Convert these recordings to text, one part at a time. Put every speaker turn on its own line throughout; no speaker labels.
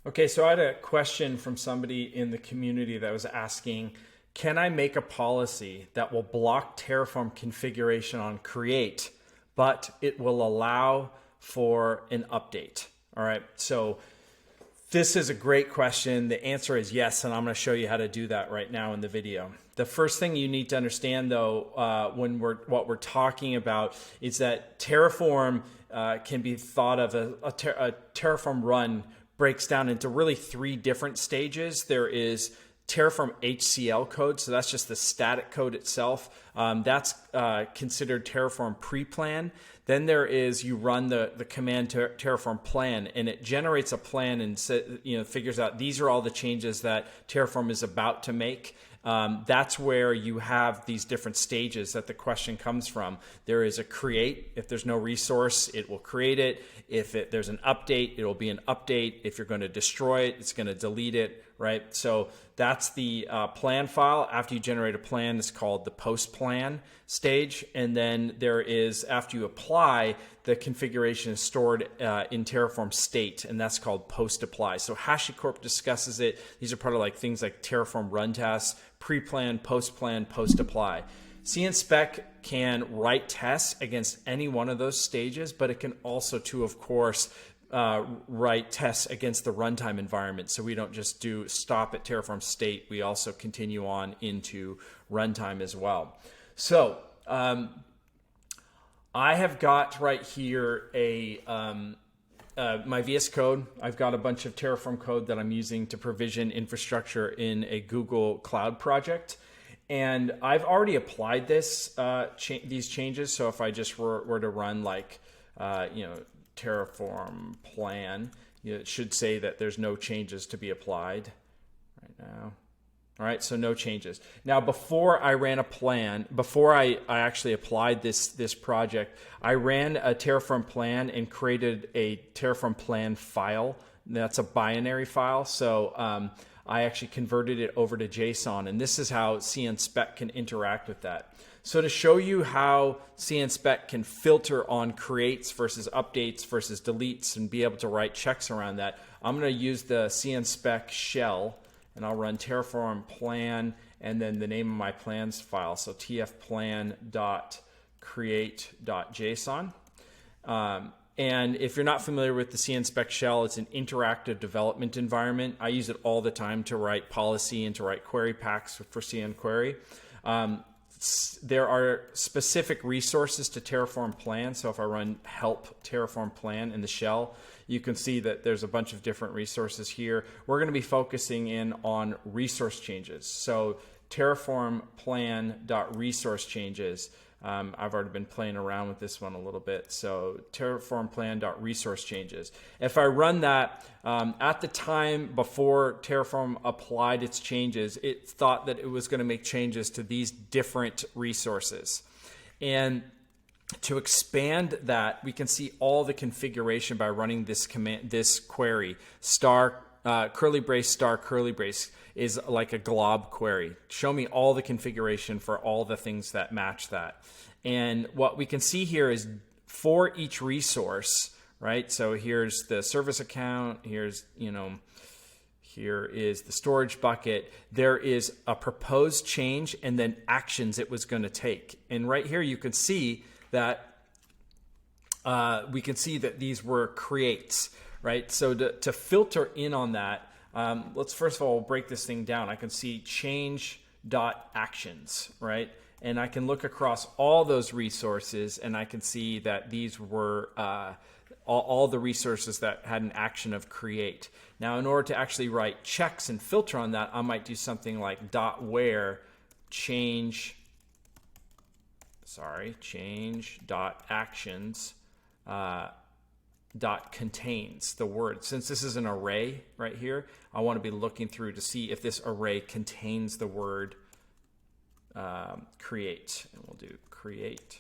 Okay, so I had a question from somebody in the community that was asking, can I make a policy that will block Terraform configuration on create, but it will allow for an update? All right, so this is a great question. The answer is yes, and I'm going to show you how to do that right now in the video. The first thing you need to understand, though, what we're talking about is that Terraform can be thought of a Terraform run breaks down into really three different stages. There is Terraform HCL code, so that's just the static code itself. That's considered Terraform pre-plan. Then there is you run the command Terraform plan, and it generates a plan and figures out these are all the changes that Terraform is about to make. That's where you have these different stages that the question comes from. There is a create. If there's no resource, it will create it. If there's an update, it will be an update. If you're going to destroy it, it's going to delete it, right? So that's the plan file. After you generate a plan, it's called the post plan stage. And then there is, after you apply, the configuration is stored in Terraform state, and that's called post apply. So HashiCorp discusses it. These are part of like things like Terraform run tests, pre-plan, post apply. cnspec can write tests against any one of those stages, but it can also, too, of course, write tests against the runtime environment. So we don't just stop at Terraform state. We also continue on into runtime as well. So I have got right here my VS Code. I've got a bunch of Terraform code that I'm using to provision infrastructure in a Google Cloud project. And I've already applied these changes. So if I just were to run like, Terraform plan, it should say that there's no changes to be applied right now. All right, so no changes. Now, before I ran a plan, before I actually applied this project, I ran a Terraform plan and created a Terraform plan file. That's a binary file. So I actually converted it over to JSON, and this is how cnspec can interact with that. So to show you how cnspec can filter on creates versus updates versus deletes and be able to write checks around that, I'm going to use the cnspec shell, and I'll run Terraform plan and then the name of my plans file. So tfplan.create.json. And if you're not familiar with the cnspec shell, it's an interactive development environment. I use it all the time to write policy and to write query packs for cnquery. There are specific resources to Terraform plan. So if I run help Terraform plan in the shell, you can see that there's a bunch of different resources here. We're going to be focusing in on resource changes. So Terraform plan.resource changes. I've already been playing around with this one a little bit. So Terraform plan.resource changes. If I run that at the time before Terraform applied its changes, it thought that it was going to make changes to these different resources. And to expand that, we can see all the configuration by running this command, this query, curly brace star curly brace is like a glob query. Show me all the configuration for all the things that match that. And what we can see here is for each resource, right? So here's the service account, here is the storage bucket. There is a proposed change and then actions it was going to take. And right here you can see that these were creates, right? So to filter in on that, let's first of all break this thing down. I can see change.actions, right? And I can look across all those resources and I can see that these were all the resources that had an action of create. Now, in order to actually write checks and filter on that, I might do something like .where change.actions contains the word. Since this is an array right here, I want to be looking through to see if this array contains the word create. And we'll do create.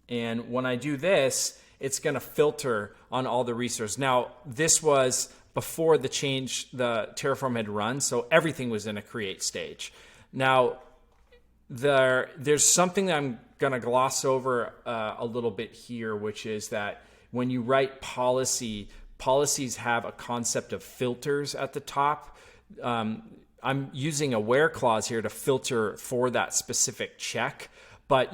And when I do this, it's going to filter on all the resources. Now, this was before the change the Terraform had run, so everything was in a create stage. Now, there's something that I'm going to gloss over a little bit here, which is that when you write policy, policies have a concept of filters at the top. I'm using a where clause here to filter for that specific check, but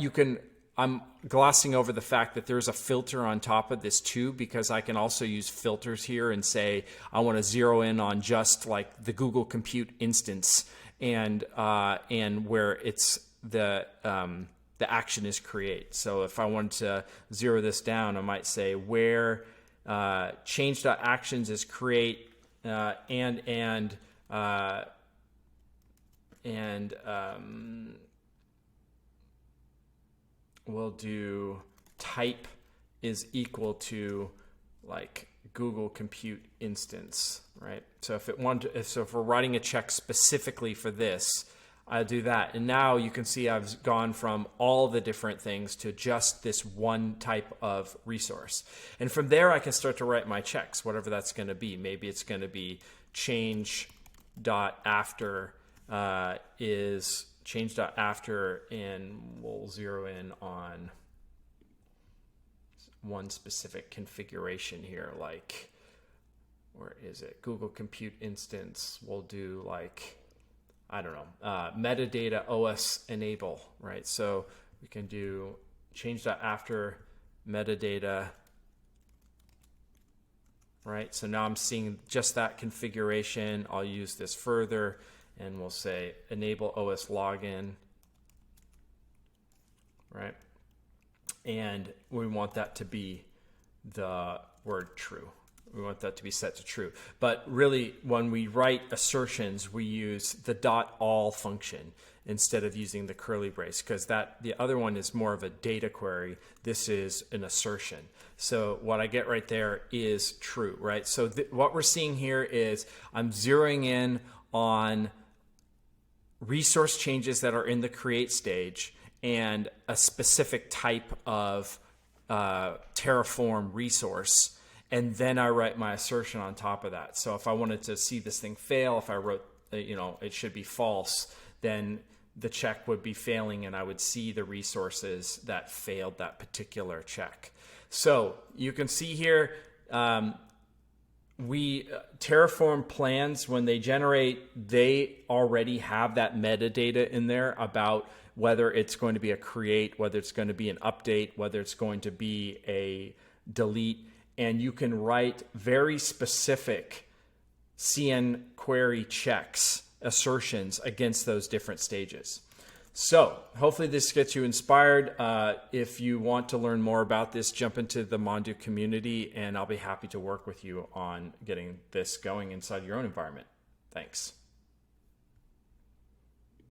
I'm glossing over the fact that there's a filter on top of this too, because I can also use filters here and say, I want to zero in on just like the Google Compute instance and where it's the action is create. So if I wanted to zero this down, I might say where change.actions is create and we'll do type is equal to like Google Compute instance, right? So if we're writing a check specifically for this, I'll do that. And now you can see I've gone from all the different things to just this one type of resource. And from there, I can start to write my checks, whatever that's going to be. Maybe it's going to be change.after is change.after, and we'll zero in on one specific configuration here, like, where is it? Google Compute instance. We'll do like, I don't know, metadata OS enable, right? So we can do change.after metadata, right? So now I'm seeing just that configuration. I'll use this further and we'll say enable OS login, right? And we want that to be the word true. We want that to be set to true. But really, when we write assertions, we use the .all function instead of using the curly brace, because the other one is more of a data query. This is an assertion. So what I get right there is true, right? So what we're seeing here is I'm zeroing in on resource changes that are in the create stage and a specific type of Terraform resource. And then I write my assertion on top of that. So if I wanted to see this thing fail, if I wrote, it should be false, then the check would be failing and I would see the resources that failed that particular check. So you can see here, Terraform plans, when they generate, they already have that metadata in there about whether it's going to be a create, whether it's going to be an update, whether it's going to be a delete. And you can write very specific CN query checks, assertions against those different stages. So hopefully this gets you inspired. If you want to learn more about this, jump into the Mondu community and I'll be happy to work with you on getting this going inside your own environment. Thanks.